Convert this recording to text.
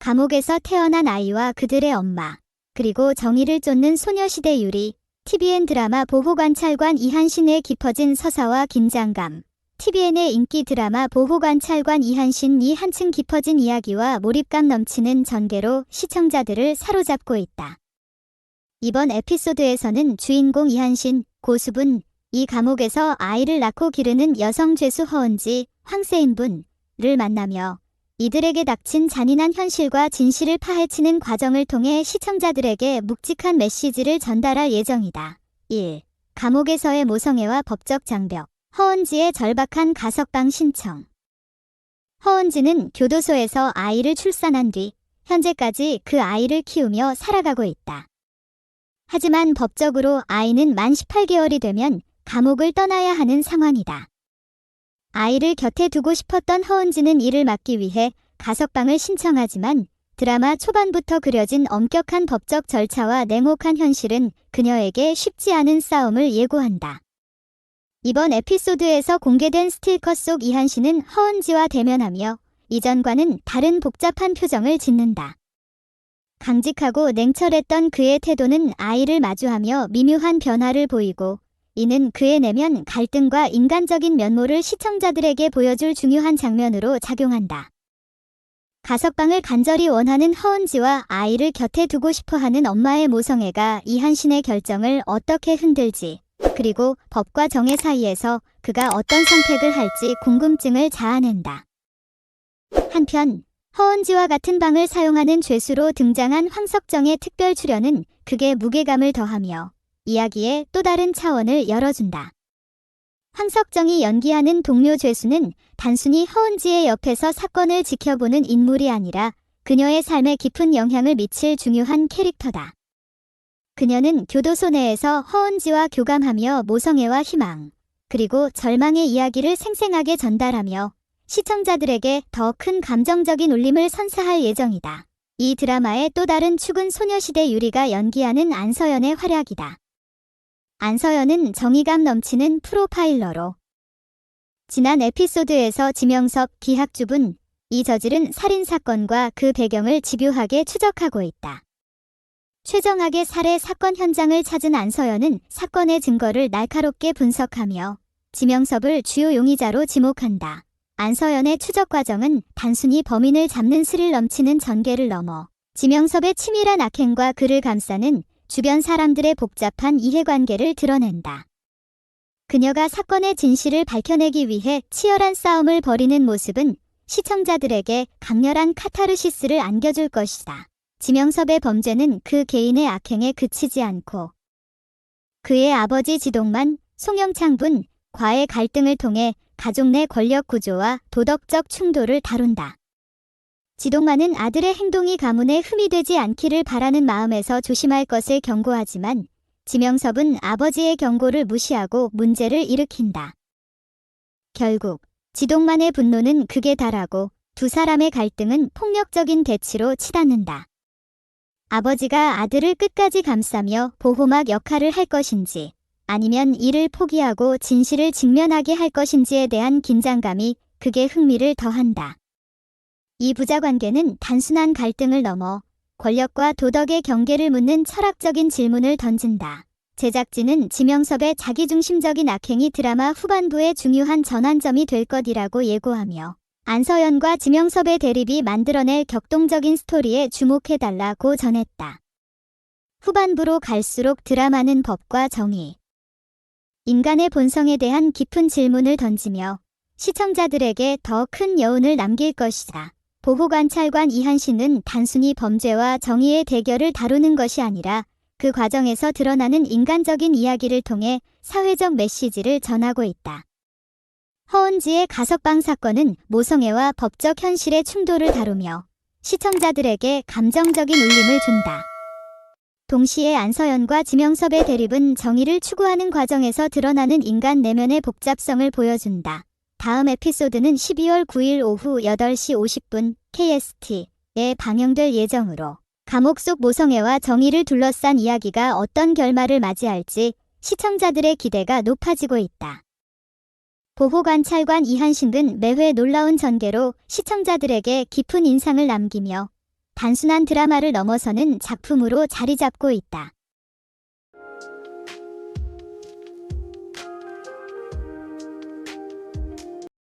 감옥에서 태어난 아이와 그들의 엄마, 그리고 정의를 쫓는 소녀시대 유리, TVN 드라마 보호관찰관 이한신의 깊어진 서사와 긴장감, TVN의 인기 드라마 보호관찰관 이한신이 한층 깊어진 이야기와 몰입감 넘치는 전개로 시청자들을 사로잡고 있다. 이번 에피소드에서는 주인공 이한신, 고수분, 이 감옥에서 아이를 낳고 기르는 여성 죄수 허은지, 황세인분을 만나며 이들에게 닥친 잔인한 현실과 진실을 파헤치는 과정을 통해 시청자들에게 묵직한 메시지를 전달할 예정이다. 1. 감옥에서의 모성애와 법적 장벽. 허은지의 절박한 가석방 신청. 허은지는 교도소에서 아이를 출산한 뒤 현재까지 그 아이를 키우며 살아가고 있다. 하지만 법적으로 아이는 만 18개월이 되면 감옥을 떠나야 하는 상황이다. 아이를 곁에 두고 싶었던 허은지는 이를 막기 위해 가석방을 신청하지만 드라마 초반부터 그려진 엄격한 법적 절차와 냉혹한 현실은 그녀에게 쉽지 않은 싸움을 예고한다. 이번 에피소드에서 공개된 스틸컷 속 이한신은 허은지와 대면하며 이전과는 다른 복잡한 표정을 짓는다. 강직하고 냉철했던 그의 태도는 아이를 마주하며 미묘한 변화를 보이고 이는 그의 내면 갈등과 인간적인 면모를 시청자들에게 보여줄 중요한 장면으로 작용한다. 가석방을 간절히 원하는 허은지와 아이를 곁에 두고 싶어하는 엄마의 모성애가 이한신의 결정을 어떻게 흔들지, 그리고 법과 정의 사이에서 그가 어떤 선택을 할지 궁금증을 자아낸다. 한편 허은지와 같은 방을 사용하는 죄수로 등장한 황석정의 특별 출연은 극의 무게감을 더하며 이야기의 또 다른 차원을 열어준다. 황석정이 연기하는 동료 죄수는 단순히 허은지의 옆에서 사건을 지켜보는 인물이 아니라 그녀의 삶에 깊은 영향을 미칠 중요한 캐릭터다. 그녀는 교도소 내에서 허은지와 교감하며 모성애와 희망, 그리고 절망의 이야기를 생생하게 전달하며 시청자들에게 더 큰 감정적인 울림을 선사할 예정이다. 이 드라마의 또 다른 축은 소녀시대 유리가 연기하는 안서연의 활약이다. 안서연은 정의감 넘치는 프로파일러로 지난 에피소드에서 지명섭 기학주분, 이 저지른 살인사건과 그 배경을 집요하게 추적하고 있다. 최정학의 살해 사건 현장을 찾은 안서연은 사건의 증거를 날카롭게 분석하며 지명섭을 주요 용의자로 지목한다. 안서연의 추적 과정은 단순히 범인을 잡는 스릴 넘치는 전개를 넘어 지명섭의 치밀한 악행과 그를 감싸는 주변 사람들의 복잡한 이해관계를 드러낸다. 그녀가 사건의 진실을 밝혀내기 위해 치열한 싸움을 벌이는 모습은 시청자들에게 강렬한 카타르시스를 안겨줄 것이다. 지명섭의 범죄는 그 개인의 악행에 그치지 않고 그의 아버지 지동만, 송영창 분과의 갈등을 통해 가족 내 권력 구조와 도덕적 충돌을 다룬다. 지동만은 아들의 행동이 가문에 흠이 되지 않기를 바라는 마음에서 조심할 것을 경고하지만 지명섭은 아버지의 경고를 무시하고 문제를 일으킨다. 결국 지동만의 분노는 극에 달하고 두 사람의 갈등은 폭력적인 대치로 치닫는다. 아버지가 아들을 끝까지 감싸며 보호막 역할을 할 것인지 아니면 이를 포기하고 진실을 직면하게 할 것인지에 대한 긴장감이 극의 흥미를 더한다. 이 부자관계는 단순한 갈등을 넘어 권력과 도덕의 경계를 묻는 철학적인 질문을 던진다. 제작진은 지명섭의 자기중심적인 악행이 드라마 후반부의 중요한 전환점이 될 것이라고 예고하며 안서연과 지명섭의 대립이 만들어낼 격동적인 스토리에 주목해달라고 전했다. 후반부로 갈수록 드라마는 법과 정의, 인간의 본성에 대한 깊은 질문을 던지며 시청자들에게 더 큰 여운을 남길 것이다. 보호관찰관 이한신은 단순히 범죄와 정의의 대결을 다루는 것이 아니라 그 과정에서 드러나는 인간적인 이야기를 통해 사회적 메시지를 전하고 있다. 허은지의 가석방 사건은 모성애와 법적 현실의 충돌을 다루며 시청자들에게 감정적인 울림을 준다. 동시에 안서연과 지명섭의 대립은 정의를 추구하는 과정에서 드러나는 인간 내면의 복잡성을 보여준다. 다음 에피소드는 12월 9일 오후 8시 50분 KST에 방영될 예정으로 감옥 속 모성애와 정의를 둘러싼 이야기가 어떤 결말을 맞이할지 시청자들의 기대가 높아지고 있다. 보호관찰관 이한신은 매회 놀라운 전개로 시청자들에게 깊은 인상을 남기며 단순한 드라마를 넘어서는 작품으로 자리 잡고 있다.